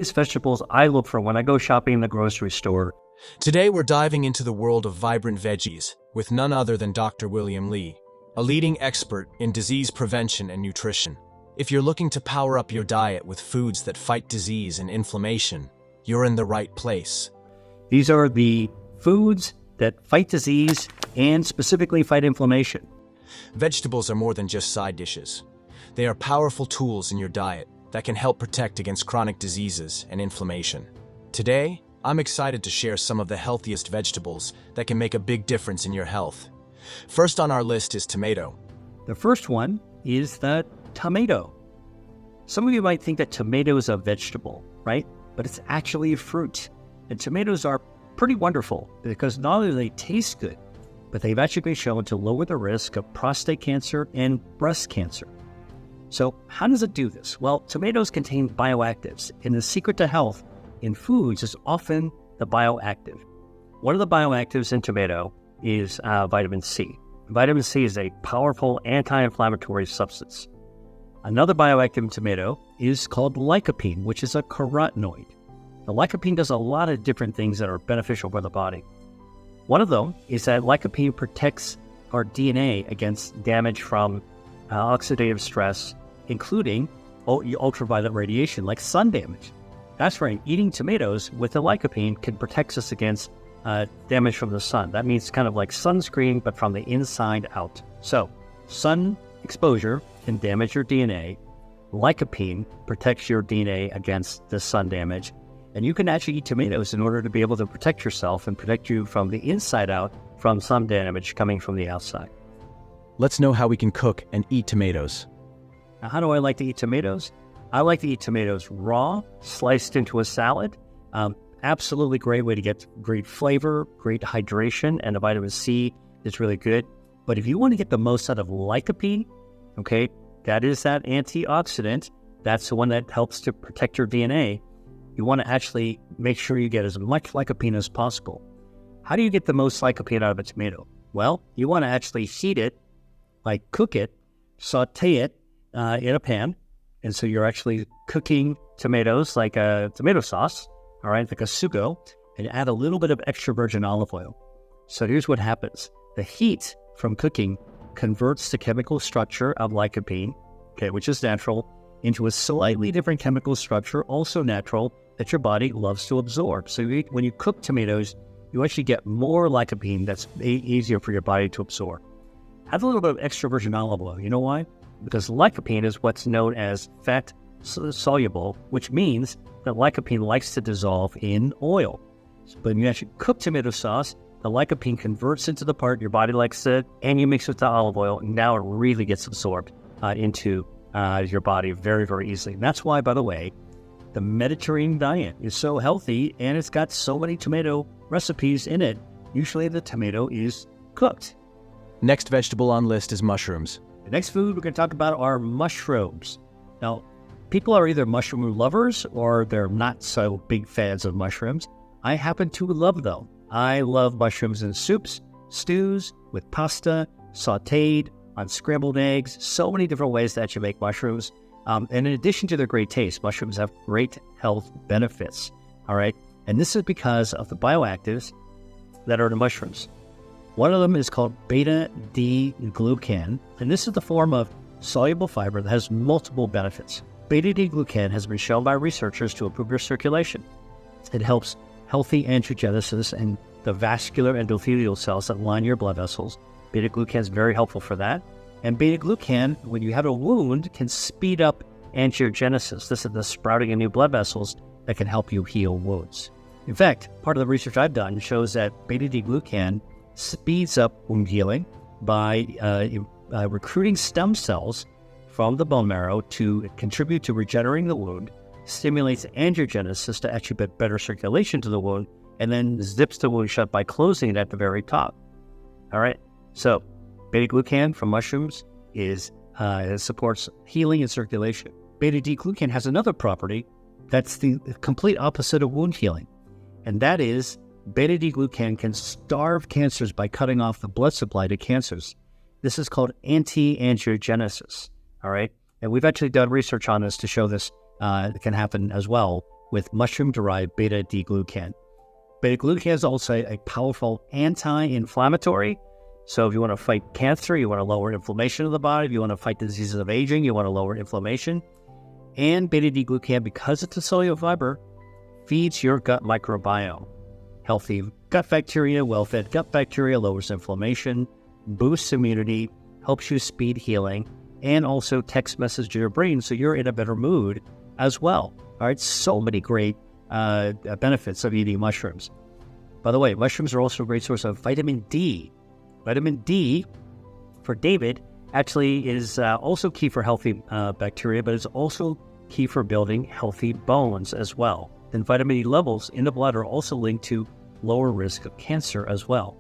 These vegetables I look for when I go shopping in the grocery store. Today we're diving into the world of vibrant veggies with none other than Dr. William Li, a leading expert in disease prevention and nutrition. If you're looking to power up your diet with foods that fight disease and inflammation, you're in the right place. These are the foods that fight disease and specifically fight inflammation. Vegetables are more than just side dishes. They are powerful tools in your diet that can help protect against chronic diseases and inflammation. Today, I'm excited to share some of the healthiest vegetables that can make a big difference in your health. First on our list is tomato. The first one is the tomato. Some of you might think that tomato is a vegetable, right? But it's actually a fruit. And tomatoes are pretty wonderful because not only do they taste good, but they've actually been shown to lower the risk of prostate cancer and breast cancer. So how does it do this? Well, tomatoes contain bioactives, and the secret to health in foods is often the bioactive. One of the bioactives in tomato is vitamin C. Vitamin C is a powerful anti-inflammatory substance. Another bioactive in tomato is called lycopene, which is a carotenoid. The lycopene does a lot of different things that are beneficial for the body. One of them is that lycopene protects our DNA against damage from oxidative stress, including ultraviolet radiation, like sun damage. That's right, eating tomatoes with the lycopene can protect us against damage from the sun. That means kind of like sunscreen, but from the inside out. So, sun exposure can damage your DNA. Lycopene protects your DNA against the sun damage. And you can actually eat tomatoes in order to be able to protect yourself and protect you from the inside out from sun damage coming from the outside. Let's know how we can cook and eat tomatoes. Now, how do I like to eat tomatoes? I like to eat tomatoes raw, sliced into a salad. Absolutely great way to get great flavor, great hydration, and the vitamin C is really good. But if you want to get the most out of lycopene, okay, that is that antioxidant. That's the one that helps to protect your DNA. You want to actually make sure you get as much lycopene as possible. How do you get the most lycopene out of a tomato? Well, you want to actually heat it, like cook it, saute it in a pan. And so you're actually cooking tomatoes like a tomato sauce, all right, like a sugo, and add a little bit of extra virgin olive oil. So here's what happens. The heat from cooking converts the chemical structure of lycopene, okay, which is natural, into a slightly different chemical structure, also natural, that your body loves to absorb. So when you cook tomatoes, you actually get more lycopene that's easier for your body to absorb. Add a little bit of extra virgin olive oil. You know why? Because lycopene is what's known as fat soluble, which means that lycopene likes to dissolve in oil. But when you actually cook tomato sauce, the lycopene converts into the part your body likes it, and you mix it with the olive oil, and now it really gets absorbed into your body very, very easily. And that's why, by the way, the Mediterranean diet is so healthy, and it's got so many tomato recipes in it. Usually the tomato is cooked. Next vegetable on list is mushrooms. The next food we're going to talk about are mushrooms. Now, people are either mushroom lovers or they're not so big fans of mushrooms. I happen to love them. I love mushrooms in soups, stews, with pasta, sautéed, on scrambled eggs, so many different ways that you make mushrooms. And in addition to their great taste, mushrooms have great health benefits, all right? And this is because of the bioactives that are in the mushrooms. One of them is called beta-D-glucan, and this is the form of soluble fiber that has multiple benefits. Beta-D-glucan has been shown by researchers to improve your circulation. It helps healthy angiogenesis and the vascular endothelial cells that line your blood vessels. Beta-glucan is very helpful for that. And beta-glucan, when you have a wound, can speed up angiogenesis. This is the sprouting of new blood vessels that can help you heal wounds. In fact, part of the research I've done shows that beta-D-glucan speeds up wound healing by recruiting stem cells from the bone marrow to contribute to regenerating the wound, stimulates angiogenesis to actually get better circulation to the wound, and then zips the wound shut by closing it at the very top. All right, so beta-glucan from mushrooms it supports healing and circulation. Beta-D-glucan has another property that's the complete opposite of wound healing, and that is beta-D-glucan can starve cancers by cutting off the blood supply to cancers. This is called anti-angiogenesis, all right? And we've actually done research on this to show this can happen as well with mushroom-derived beta-D-glucan. Beta-glucan is also a powerful anti-inflammatory. So if you want to fight cancer, you want to lower inflammation of the body. If you want to fight diseases of aging, you want to lower inflammation. And beta-D-glucan, because it's a cellular fiber, feeds your gut microbiome. Healthy gut bacteria, well-fed gut bacteria lowers inflammation, boosts immunity, helps you speed healing, and also text message to your brain so you're in a better mood as well. All right, so many great benefits of eating mushrooms. By the way, mushrooms are also a great source of vitamin D. Vitamin D, for David, actually is also key for healthy bacteria, but it's also key for building healthy bones as well. And vitamin D levels in the blood are also linked to lower risk of cancer as well.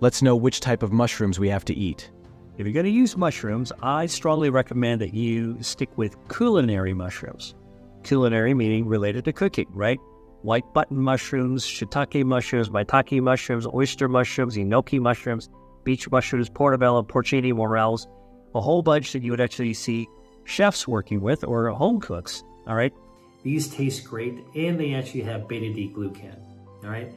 Let's know which type of mushrooms we have to eat. If you're going to use mushrooms, I strongly recommend that you stick with culinary mushrooms. Culinary meaning related to cooking, right? White button mushrooms, shiitake mushrooms, maitake mushrooms, oyster mushrooms, enoki mushrooms, beach mushrooms, portobello, porcini, morels, a whole bunch that you would actually see chefs working with or home cooks, all right? These taste great, and they actually have beta-D-glucan, all right?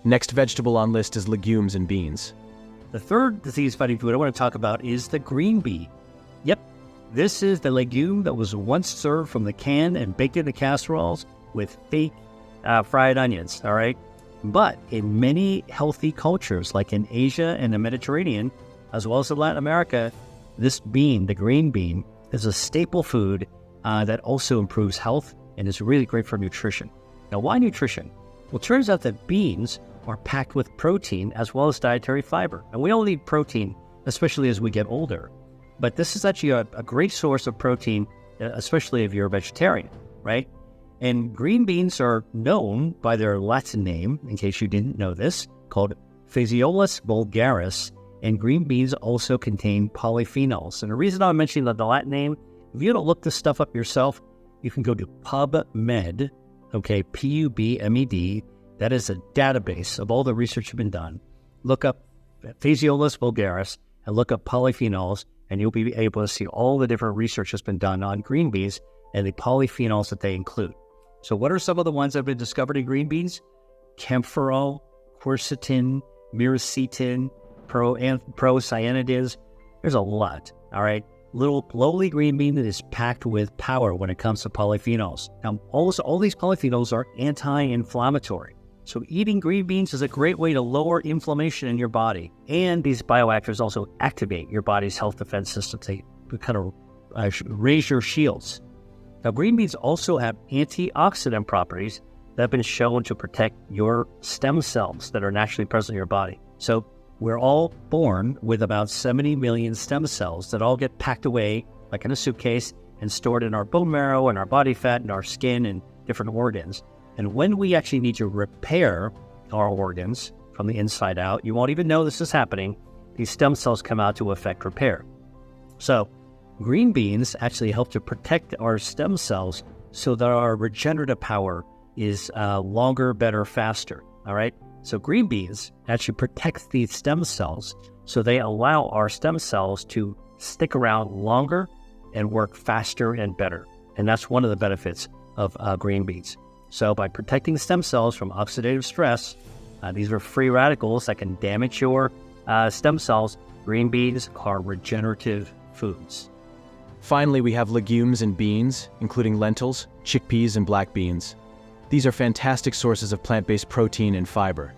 Next vegetable on list is legumes and beans. The third disease-fighting food I want to talk about is the green bean. Yep, this is the legume that was once served from the can and baked into casseroles with fake fried onions, all right? But in many healthy cultures, like in Asia and the Mediterranean, as well as in Latin America, this bean, the green bean, is a staple food that also improves health and is really great for nutrition. Now, why nutrition? Well, it turns out that beans are packed with protein as well as dietary fiber. And we all need protein, especially as we get older. But this is actually a great source of protein, especially if you're a vegetarian, right? And green beans are known by their Latin name, in case you didn't know this, called Phaseolus vulgaris. And green beans also contain polyphenols. And the reason I'm mentioning the Latin name, if you don't look this stuff up yourself, you can go to PubMed, okay, PubMed. That is a database of all the research that's been done. Look up Phaseolus vulgaris and look up polyphenols, and you'll be able to see all the different research that's been done on green beans and the polyphenols that they include. So what are some of the ones that have been discovered in green beans? Camphorol, quercetin, miracetin, procyanides. There's a lot, all right? Little lowly green bean that is packed with power when it comes to polyphenols. Now, all these polyphenols are anti-inflammatory. So eating green beans is a great way to lower inflammation in your body. And these bioactives also activate your body's health defense system to kind of raise your shields. Now, green beans also have antioxidant properties that have been shown to protect your stem cells that are naturally present in your body. So we're all born with about 70 million stem cells that all get packed away like in a suitcase and stored in our bone marrow and our body fat and our skin and different organs. And when we actually need to repair our organs from the inside out, you won't even know this is happening. These stem cells come out to effect repair. So green beans actually help to protect our stem cells so that our regenerative power is longer, better, faster, all right? So green beans actually protect these stem cells so they allow our stem cells to stick around longer and work faster and better. And that's one of the benefits of green beans. So by protecting stem cells from oxidative stress, these are free radicals that can damage your stem cells. Green beans are regenerative foods. Finally, we have legumes and beans, including lentils, chickpeas, and black beans. These are fantastic sources of plant-based protein and fiber.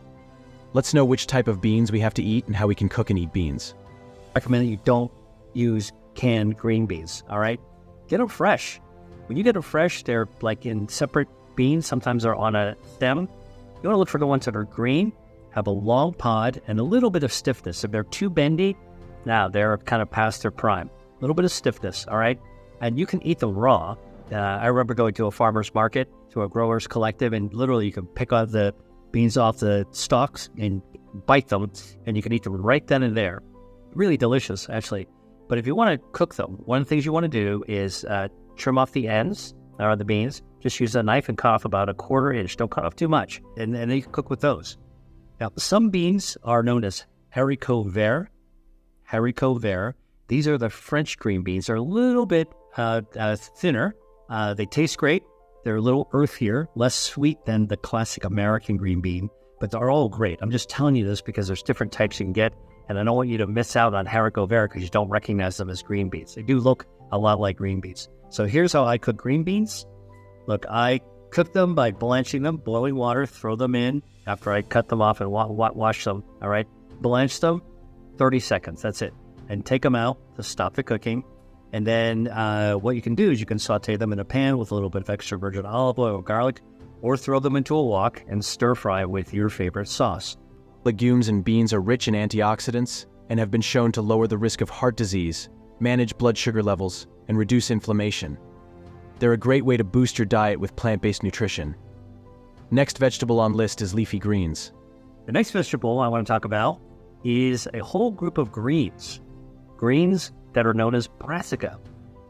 Let's know which type of beans we have to eat and how we can cook and eat beans. I recommend that you don't use canned green beans, all right? Get them fresh. When you get them fresh, they're like in separate beans. Sometimes they're on a stem. You want to look for the ones that are green, have a long pod, and a little bit of stiffness. If they're too bendy, now they're kind of past their prime. A little bit of stiffness, all right? And you can eat them raw. I remember going to a farmer's market, to a grower's collective, and literally you can pick out the beans off the stalks and bite them, and you can eat them right then and there. Really delicious, actually. But if you want to cook them, one of the things you want to do is trim off the ends of the beans. Just use a knife and cut off about a 1/4 inch. Don't cut off too much. And then you can cook with those. Now, some beans are known as haricots verts. Haricots verts. These are the French green beans. They're a little bit thinner. They taste great. They're a little earthier, less sweet than the classic American green bean, but they're all great. I'm just telling you this because there's different types you can get, and I don't want you to miss out on haricot vert because you don't recognize them as green beans. They do look a lot like green beans. So here's how I cook green beans. Look, I cook them by blanching them, boiling water, throw them in after I cut them off and wash them, all right? Blanch them, 30 seconds, that's it. And take them out to stop the cooking. And then what you can do is you can saute them in a pan with a little bit of extra virgin olive oil or garlic, or throw them into a wok and stir fry with your favorite sauce. Legumes and beans are rich in antioxidants and have been shown to lower the risk of heart disease, manage blood sugar levels, and reduce inflammation. They're a great way to boost your diet with plant-based nutrition. Next vegetable on list is leafy greens. The next vegetable I want to talk about is a whole group of greens. Greens that are known as brassica.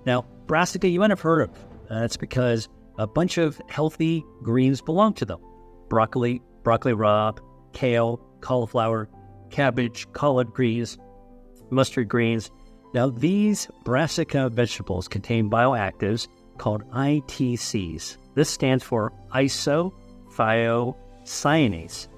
Now, brassica you might have heard of. That's because a bunch of healthy greens belong to them. Broccoli, broccoli rabe, kale, cauliflower, cabbage, collard greens, mustard greens. Now, these brassica vegetables contain bioactives called ITCs. This stands for isothiocyanase.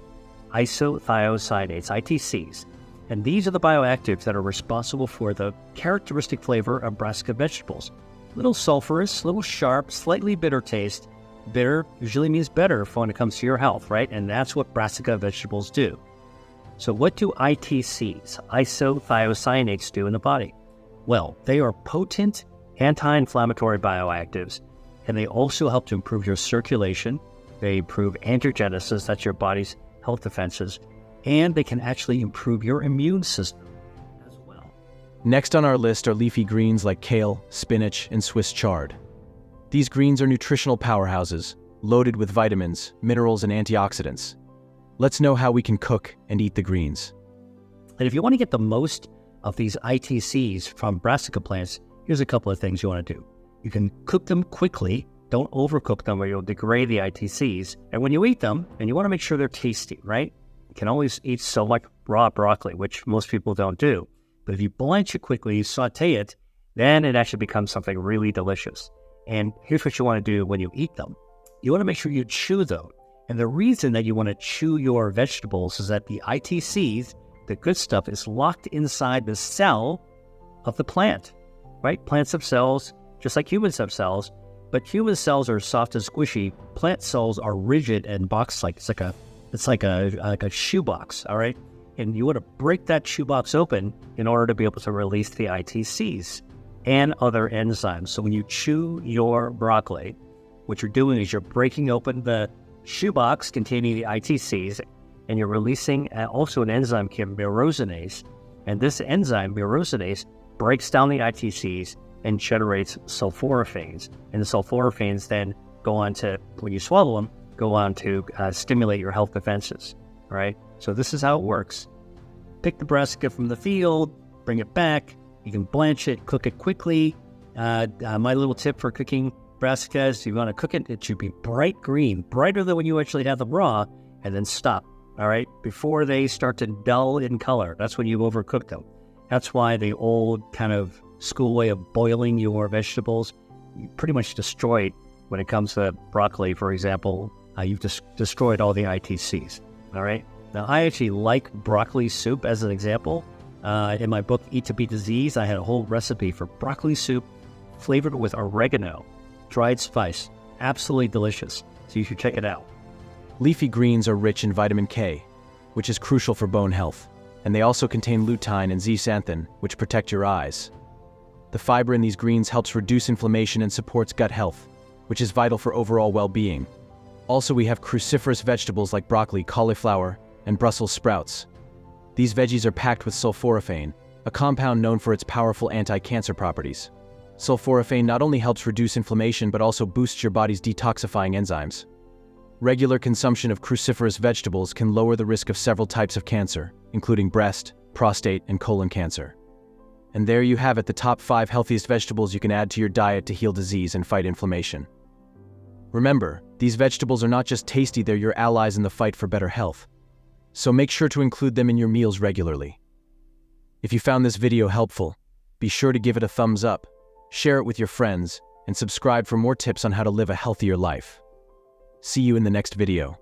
Isothiocyanase, ITCs. And these are the bioactives that are responsible for the characteristic flavor of brassica vegetables. Little sulfurous, little sharp, slightly bitter taste. Bitter usually means better when it comes to your health, right? And that's what brassica vegetables do. So what do ITCs, isothiocyanates, do in the body? Well, they are potent anti-inflammatory bioactives, and they also help to improve your circulation. They improve angiogenesis, that's your body's health defenses, and they can actually improve your immune system as well. Next on our list are leafy greens like kale, spinach, and Swiss chard. These greens are nutritional powerhouses, loaded with vitamins, minerals, and antioxidants. Let's know how we can cook and eat the greens. And if you want to get the most of these ITCs from brassica plants, here's a couple of things you want to do. You can cook them quickly. Don't overcook them or you'll degrade the ITCs. And when you eat them, and you want to make sure they're tasty, right? You can always eat so much raw broccoli, which most people don't do. But if you blanch it quickly, you saute it, then it actually becomes something really delicious. And here's what you want to do when you eat them. You want to make sure you chew them. And the reason that you want to chew your vegetables is that the ITCs, the good stuff, is locked inside the cell of the plant, right? Plants have cells, just like humans have cells, but human cells are soft and squishy. Plant cells are rigid and box-like. It's like a shoebox, all right? And you want to break that shoebox open in order to be able to release the ITCs and other enzymes. So when you chew your broccoli, what you're doing is you're breaking open the shoebox containing the ITCs, and you're releasing also an enzyme called myrosinase. And this enzyme, myrosinase, breaks down the ITCs and generates sulforaphanes. And the sulforaphanes then go on to, when you swallow them, go on to stimulate your health defenses, right? So this is how it works. Pick the brassica from the field, bring it back. You can blanch it, cook it quickly. My little tip for cooking brassicas, if you want to cook it, it should be bright green, brighter than when you actually have them raw, and then stop, all right? Before they start to dull in color, that's when you've overcooked them. That's why the old kind of school way of boiling your vegetables, you pretty much destroyed when it comes to broccoli, for example. You've just destroyed all the ITCs, all right? Now, I actually like broccoli soup as an example. In my book, Eat to Beat Disease, I had a whole recipe for broccoli soup flavored with oregano, dried spice. Absolutely delicious. So you should check it out. Leafy greens are rich in vitamin K, which is crucial for bone health, and they also contain lutein and zeaxanthin, which protect your eyes. The fiber in these greens helps reduce inflammation and supports gut health, which is vital for overall well-being. Also, we have cruciferous vegetables like broccoli, cauliflower, and Brussels sprouts. These veggies are packed with sulforaphane, a compound known for its powerful anti-cancer properties. Sulforaphane not only helps reduce inflammation but also boosts your body's detoxifying enzymes. Regular consumption of cruciferous vegetables can lower the risk of several types of cancer, including breast, prostate, and colon cancer. And there you have it, the top 5 healthiest vegetables you can add to your diet to heal disease and fight inflammation. Remember, these vegetables are not just tasty, they're your allies in the fight for better health. So make sure to include them in your meals regularly. If you found this video helpful, be sure to give it a thumbs up, share it with your friends, and subscribe for more tips on how to live a healthier life. See you in the next video.